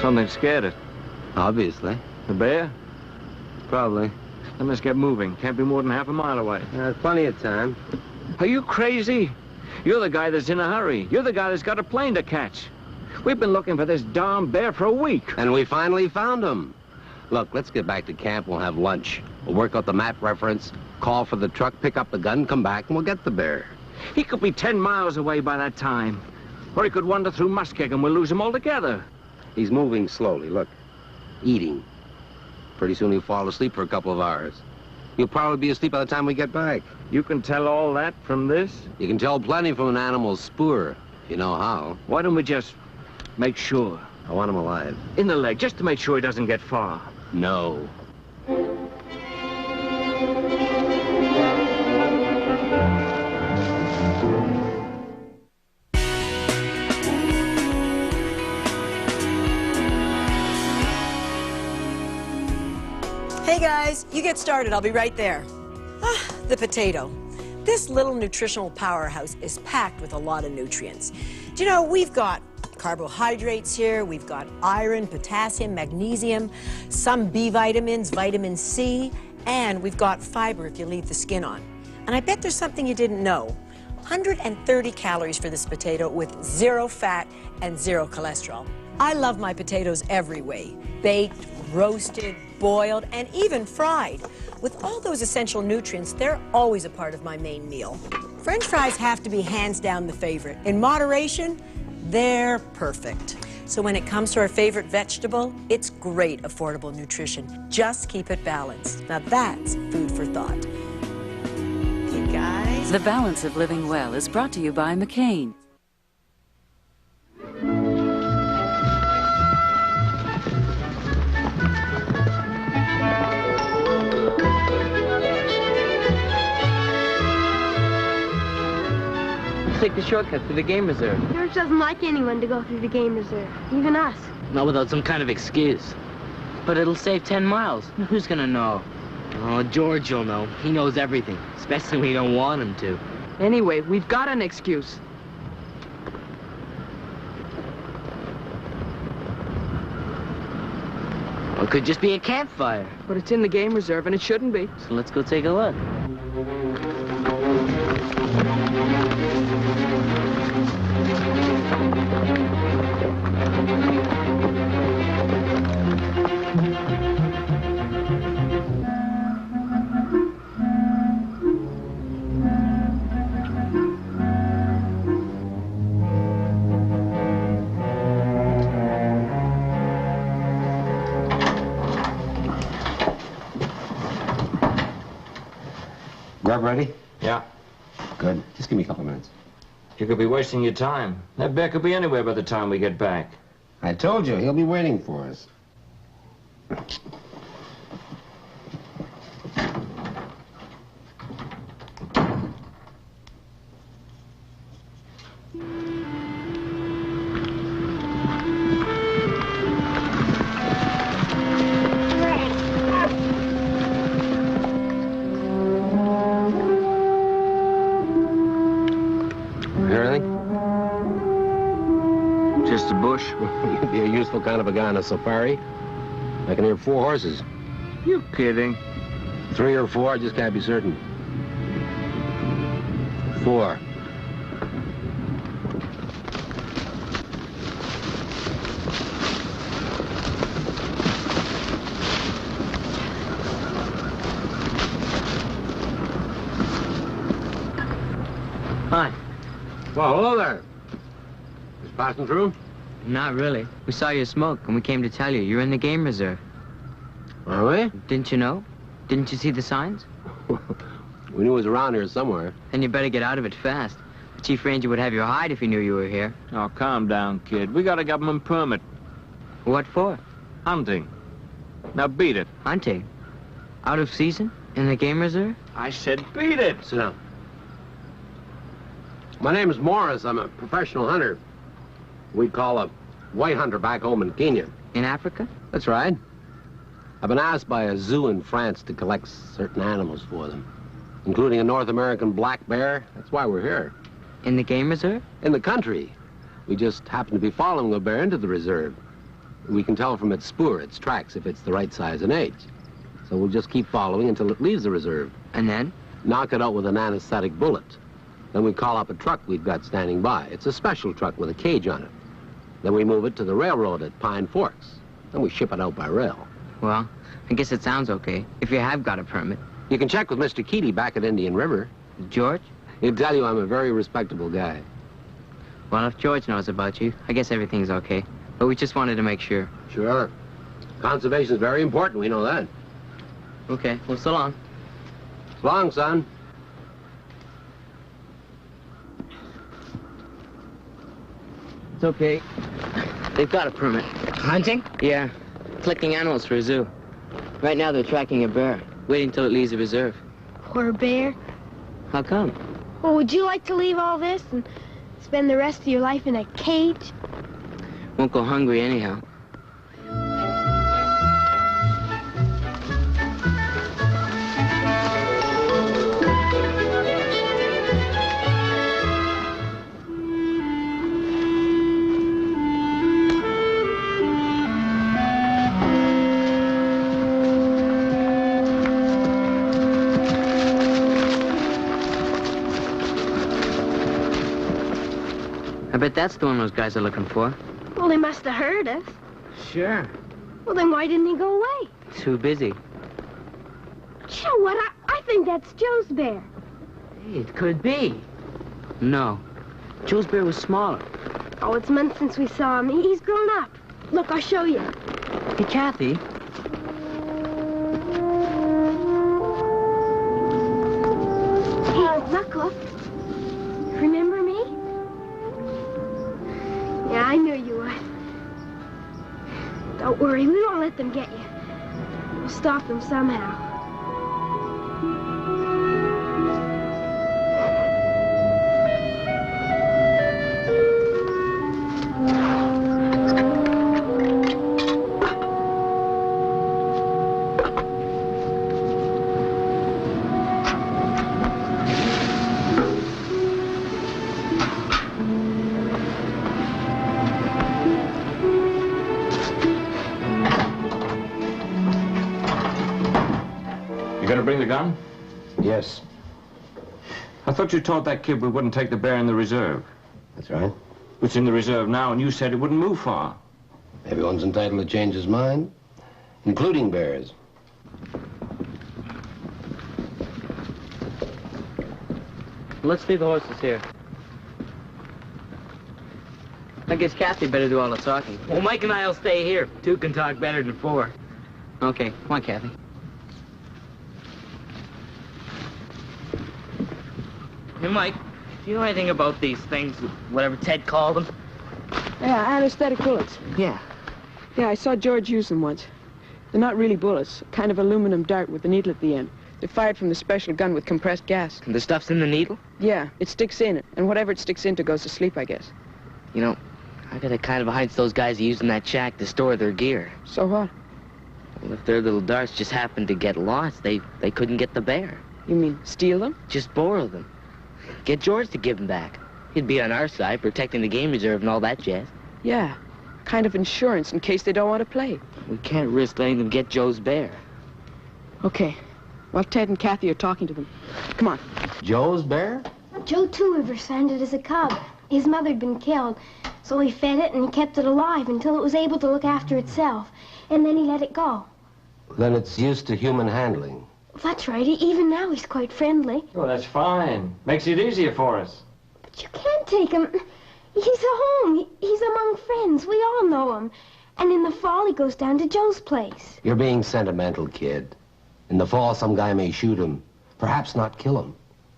Something scared it. Obviously. The bear? Probably. Then let's get moving. Can't be more than half a mile away. There's plenty of time. Are you crazy? You're the guy that's in a hurry. You're the guy that's got a plane to catch. We've been looking for this darn bear for a week. And we finally found him. Look, let's get back to camp. We'll have lunch. We'll work out the map reference, call for the truck, pick up the gun, come back, and we'll get the bear. He could be 10 miles away by that time. Or he could wander through Muskeg and we'll lose him altogether. He's moving slowly, look. Eating. Pretty soon he'll fall asleep for a couple of hours. He'll probably be asleep by the time we get back. You can tell all that from this? You can tell plenty from an animal's spoor, if you know how. Why don't we just make sure? I want him alive. In the leg, just to make sure he doesn't get far. No. Hey guys, you get started, I'll be right there. The potato. This little nutritional powerhouse is packed with a lot of nutrients. Do you know, we've got carbohydrates here, we've got iron, potassium, magnesium, some B vitamins, vitamin C, and we've got fiber if you leave the skin on. And I bet there's something you didn't know. 130 calories for this potato with 0 fat and 0 cholesterol. I love my potatoes every way. Baked, roasted, boiled, and even fried. With all those essential nutrients, they're always a part of my main meal. French fries have to be hands down the favorite. In moderation, they're perfect. So when it comes to our favorite vegetable, it's great affordable nutrition. Just keep it balanced. Now that's food for thought. You guys. The Balance of Living Well is brought to you by McCain. Take the shortcut through the game reserve. George doesn't like anyone to go through the game reserve, even us. Not without some kind of excuse. But it'll save 10 miles. Who's gonna know? Oh, George will know. He knows everything, especially when you don't want him to. Anyway, we've got an excuse. Well, it could just be a campfire. But it's in the game reserve, and it shouldn't be. So let's go take a look. Grub ready? Yeah. Good. Just give me a couple of minutes. You could be wasting your time. That bear could be anywhere by the time we get back. I told you, he'll be waiting for us. Just a bush. You'd be a useful kind of a guy on a safari. I can hear 4 horses. You kidding? 3 or 4, I just can't be certain. 4. Hi. Well, hello there. Just passing through? Not really. We saw your smoke, and we came to tell you. You're in the game reserve. Are we? Didn't you know? Didn't you see the signs? We knew it was around here somewhere. Then you better get out of it fast. The chief ranger would have you hide if he knew you were here. Oh, calm down, kid. We got a government permit. What for? Hunting. Now beat it. Hunting? Out of season? In the game reserve? I said beat it. Sit down. My name is Morris. I'm a professional hunter. We'd call a white hunter back home in Kenya. In Africa? That's right. I've been asked by a zoo in France to collect certain animals for them, including a North American black bear. That's why we're here. In the game reserve? In the country. We just happen to be following a bear into the reserve. We can tell from its spoor, its tracks, if it's the right size and age. So we'll just keep following until it leaves the reserve. And then? Knock it out with an anesthetic bullet. Then we call up a truck we've got standing by. It's a special truck with a cage on it. Then we move it to the railroad at Pine Forks. Then we ship it out by rail. Well, I guess it sounds okay, if you have got a permit. You can check with Mr. Keaty back at Indian River. George? He'll tell you I'm a very respectable guy. Well, if George knows about you, I guess everything's okay. But we just wanted to make sure. Sure. Conservation is very important, we know that. Okay, well, so long. So long, son. It's okay. They've got a permit. Hunting? Yeah. Collecting animals for a zoo. Right now they're tracking a bear, waiting till it leaves the reserve. Poor bear. How come? Well, would you like to leave all this and spend the rest of your life in a cage? Won't go hungry anyhow. I bet that's the one those guys are looking for. Well, they must have heard us. Sure. Well, then why didn't he go away? Too busy. You know what? I think that's Joe's bear. Hey, it could be. No. Joe's bear was smaller. Oh, it's months since we saw him. He's grown up. Look, I'll show you. Hey, Kathy. Hey, look. Remember me? Yeah, I knew you would. Don't worry, we won't let them get you. We'll stop them somehow. You gonna bring the gun? Yes, I thought you told that kid we wouldn't take the bear in the reserve. that's right. It's in the reserve now, and you said it wouldn't move far. Everyone's entitled to change his mind, including bears. Let's leave the horses here. I guess Kathy better do all the talking. Well, Mike and I'll stay here. Two can talk better than four. Okay, come on, Kathy. Hey, Mike, do you know anything about these things, whatever Ted called them? Yeah, anesthetic bullets. Yeah. Yeah, I saw George use them once. They're not really bullets. Kind of aluminum dart with a needle at the end. They're fired from the special gun with compressed gas. And the stuff's in the needle? Yeah, it sticks in it. And whatever it sticks into goes to sleep, I guess. You know, I got a kind of a hunch those guys are using that shack to store their gear. So what? Well, if their little darts just happened to get lost, they couldn't get the bear. You mean steal them? Just borrow them. Get George to give them back. He'd be on our side, protecting the game reserve and all that jazz. Yeah, kind of insurance in case they don't want to play. We can't risk letting them get Joe's bear. Okay. Well, Ted and Kathy are talking to them. Come on. Joe's bear? Joe Two Rivers found it as a cub. His mother had been killed, so he fed it and he kept it alive until it was able to look after itself. And then he let it go. Then it's used to human handling. That's right. Even now he's quite friendly. Oh, that's fine. Makes it easier for us. But you can't take him. He's at home. He's among friends. We all know him. And in the fall, he goes down to Joe's place. You're being sentimental, kid. In the fall, some guy may shoot him. Perhaps not kill him.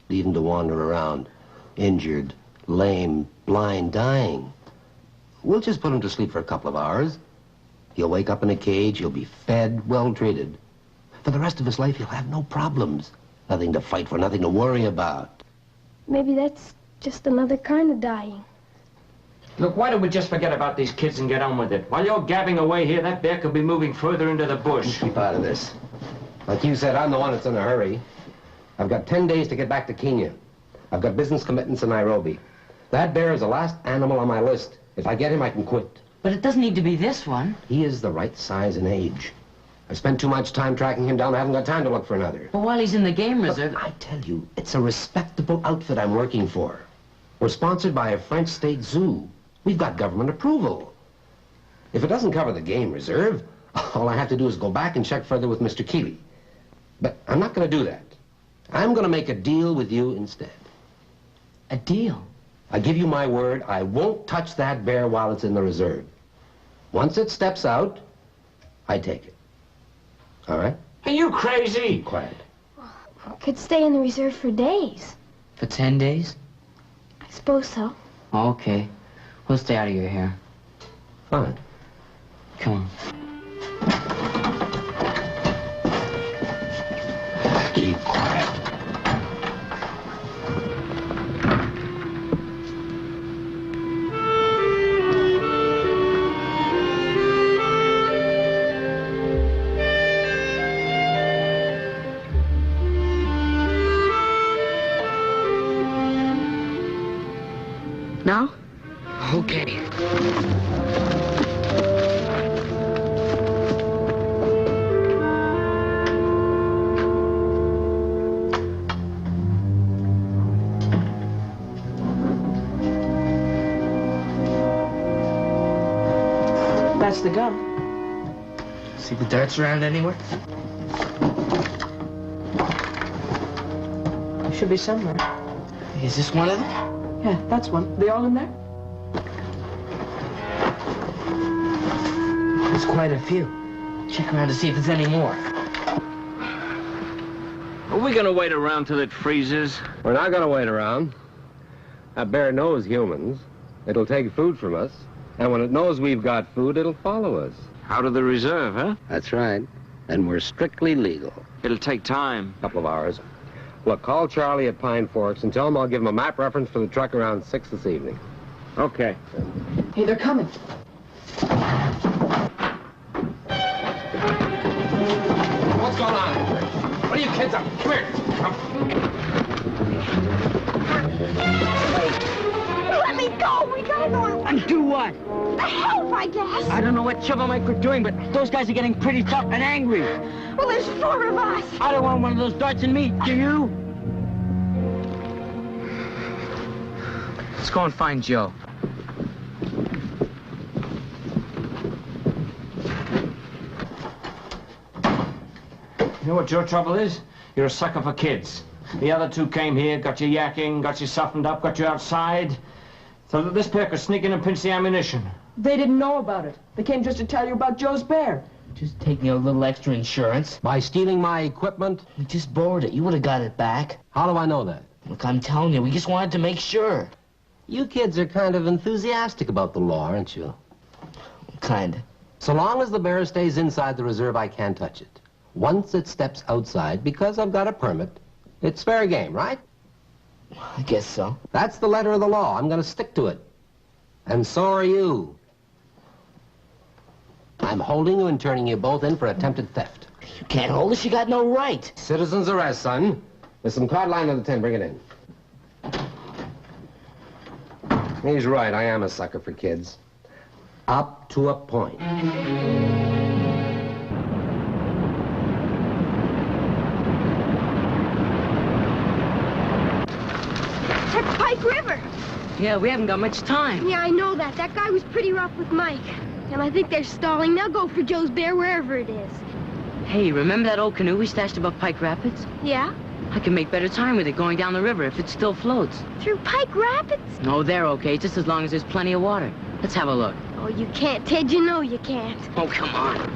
Leave him to wander around. Injured, lame, blind, dying. We'll just put him to sleep for a couple of hours. He'll wake up in a cage. He'll be fed, well treated. For the rest of his life, he'll have no problems. Nothing to fight for, nothing to worry about. Maybe that's just another kind of dying. Look, why don't we just forget about these kids and get on with it? While you're gabbing away here, that bear could be moving further into the bush. Keep out of this. Like you said, I'm the one that's in a hurry. I've got 10 days to get back to Kenya. I've got business commitments in Nairobi. That bear is the last animal on my list. If I get him, I can quit. But it doesn't need to be this one. He is the right size and age. I spent too much time tracking him down. I haven't got time to look for another. But while he's in the game reserve... But I tell you, it's a respectable outfit I'm working for. We're sponsored by a French state zoo. We've got government approval. If it doesn't cover the game reserve, all I have to do is go back and check further with Mr. Keeley. But I'm not going to do that. I'm going to make a deal with you instead. A deal? I give you my word, I won't touch that bear while it's in the reserve. Once it steps out, I take it. All right? Are you crazy? Be quiet. Could stay in the reserve for days. For 10 days? I suppose so. Okay. We'll stay out of your hair. Fine. Come on. Keep quiet. Now? Okay. That's the gun. See the darts around anywhere? There should be somewhere. Is this one of them? Yeah, that's one. They all in there? There's quite a few. Check around to see if there's any more. Are we gonna wait around till it freezes? We're not going to wait around. That bear knows humans. It'll take food from us. And when it knows we've got food, it'll follow us. Out of the reserve, huh? That's right. And we're strictly legal. It'll take time. Couple of hours. Look, call Charlie at Pine Forks and tell him I'll give him a map reference for the truck around 6 this evening. Okay. Hey, they're coming. What's going on? What are you kids up? Come here. Come. Let me go! We gotta go And do what? to help, I guess! I don't know what Trouble Mike was doing, but those guys are getting pretty tough and angry. Well, there's 4 of us! I don't want one of those darts in me, do you? Let's go and find Joe. You know what your trouble is? You're a sucker for kids. The other two came here, got you yakking, got you softened up, got you outside, so that this pair could sneak in and pinch the ammunition. They didn't know about it. They came just to tell you about Joe's bear. Just taking a little extra insurance. By stealing my equipment? We just borrowed it. You would have got it back. How do I know that? Look, I'm telling you, we just wanted to make sure. You kids are kind of enthusiastic about the law, aren't you? Kinda. So long as the bear stays inside the reserve, I can't touch it. Once it steps outside, because I've got a permit, it's fair game, right? I guess so. That's the letter of the law. I'm going to stick to it. And so are you. I'm holding you and turning you both in for attempted theft. You can't hold us. You got no right. Citizen's arrest, son. There's some card line on the tin. Bring it in. He's right. I am a sucker for kids. Up to a point. That's Pike River! Yeah, we haven't got much time. Yeah, I know that. That guy was pretty rough with Mike. And I think they're stalling. They'll go for Joe's bear wherever it is. Hey, remember that old canoe we stashed above Pike Rapids? Yeah? I can make better time with it going down the river if it still floats. Through Pike Rapids? No, they're okay, just as long as there's plenty of water. Let's have a look. Oh, you can't, Ted. You know you can't. Oh, come on.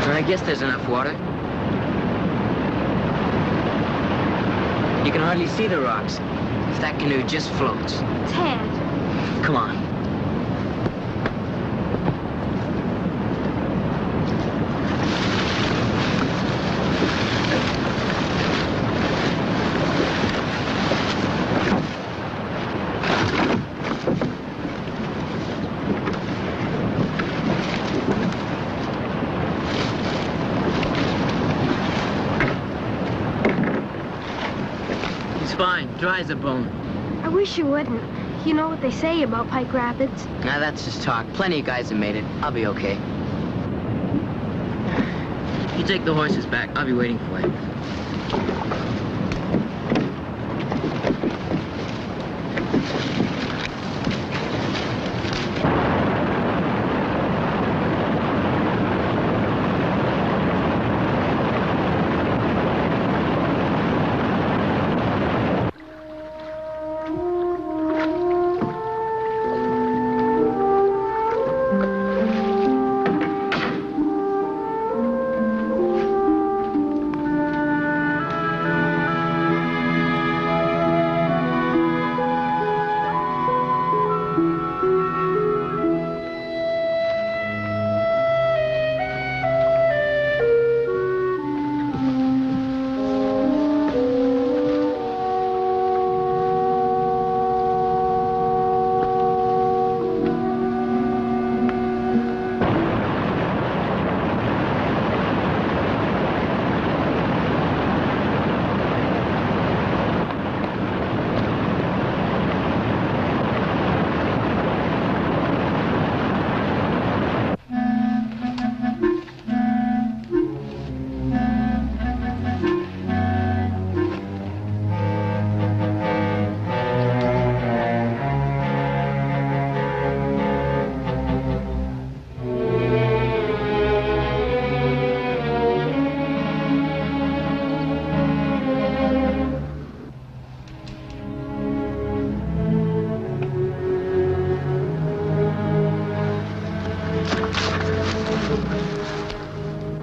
I guess there's enough water. You can hardly see the rocks. That canoe just floats. Ted. Come on. Dry as a bone. I wish you wouldn't. You know what they say about Pike Rapids. Nah, that's just talk. Plenty of guys have made it. I'll be okay. You take the horses back. I'll be waiting for you.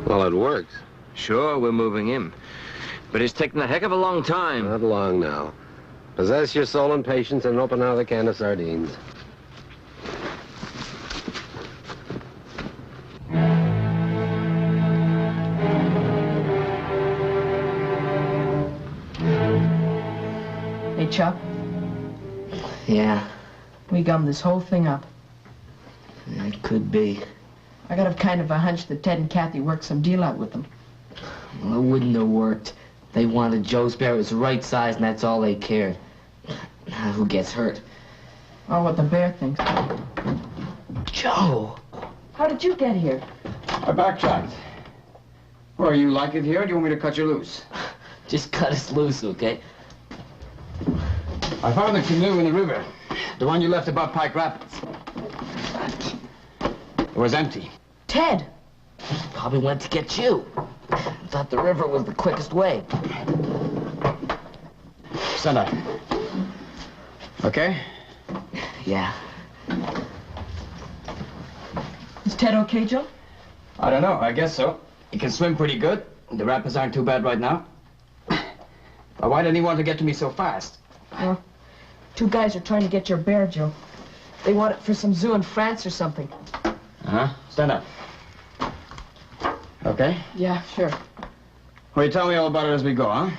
Well, it works. Sure, we're moving in. But it's taken a heck of a long time. Not long now. Possess your soul and patience and open another can of sardines. Hey, Chuck, Yeah, we gummed this whole thing up. it could be. I got a kind of a hunch that Ted and Kathy worked some deal out with them. Well, it wouldn't have worked. They wanted Joe's bear was the right size, and that's all they cared. Who gets hurt? Oh, what the bear thinks. Joe! How did you get here? I backtracked. Well, you like it here, or do you want me to cut you loose? Just cut us loose, okay? I found the canoe in the river. The one you left above Pike Rapids. It was empty. Ted! Probably went to get you. Thought the river was the quickest way. Stand up. Okay? Yeah. Is Ted okay, Joe? I don't know. I guess so. He can swim pretty good. The rapids aren't too bad right now. But why didn't he want to get to me so fast? Well, two guys are trying to get your bear, Joe. They want it for some zoo in France or something. Uh-huh. Stand up. Okay? Yeah, sure. Well, you tell me all about it as we go, huh?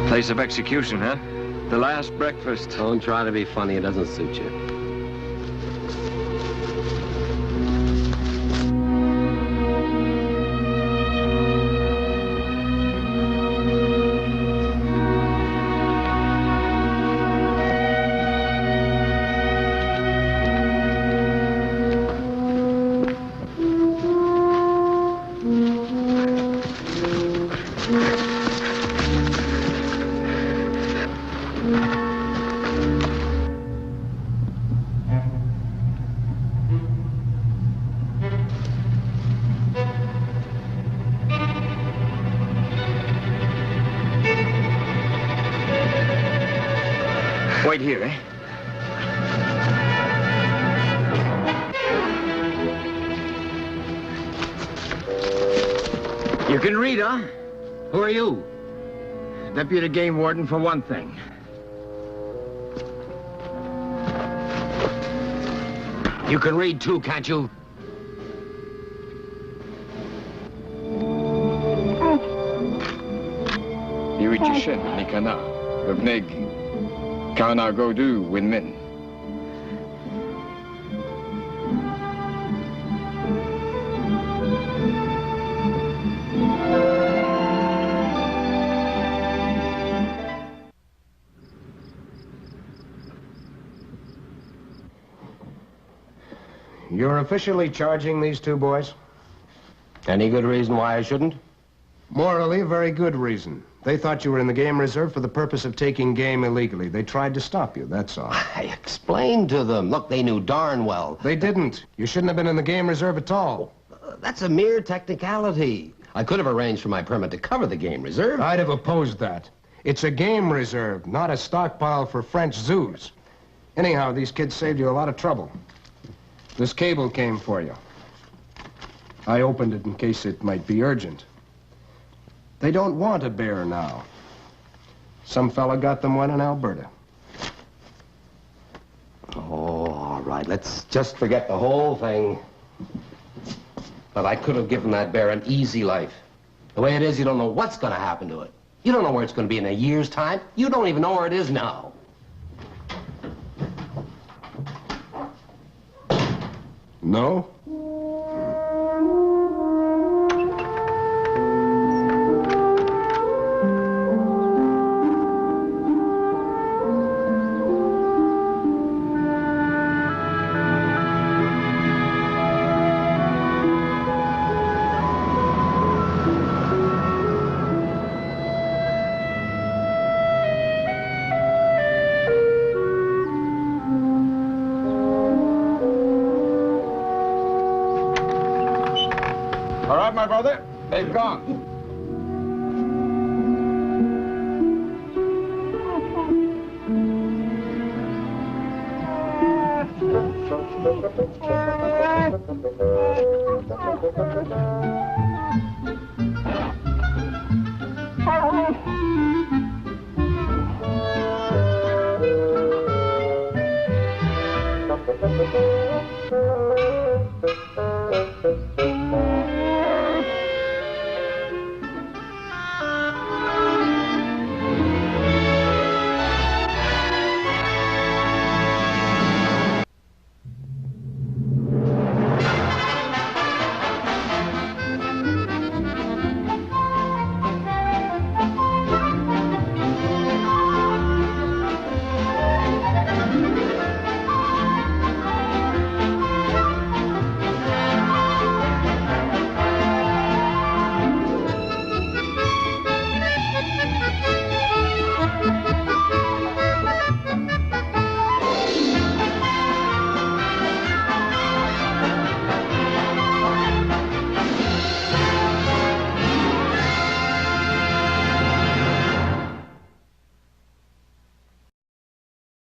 Place of execution, huh? The last breakfast. Don't try to be funny. It doesn't suit you. Wait here, eh? You can read, huh? Who are you? Deputy Game Warden for one thing. You can read too, can't you? Iwichi Nikana, Rubnig, Kana Godu, Winmin. You're officially charging these two boys? Any good reason why I shouldn't? Morally, a very good reason. They thought you were in the game reserve for the purpose of taking game illegally. They tried to stop you, that's all. I explained to them. Look, they knew darn well. They didn't. You shouldn't have been in the game reserve at all. That's a mere technicality. I could have arranged for my permit to cover the game reserve. I'd have opposed that. It's a game reserve, not a stockpile for French zoos. Anyhow, these kids saved you a lot of trouble. This cable came for you. I opened it in case it might be urgent. They don't want a bear now. Some fella got them one in Alberta. Oh, all right. Let's just forget the whole thing. But I could have given that bear an easy life. The way it is, you don't know what's going to happen to it. You don't know where it's going to be in a year's time. You don't even know where it is now. No? All right, my brother, they've gone.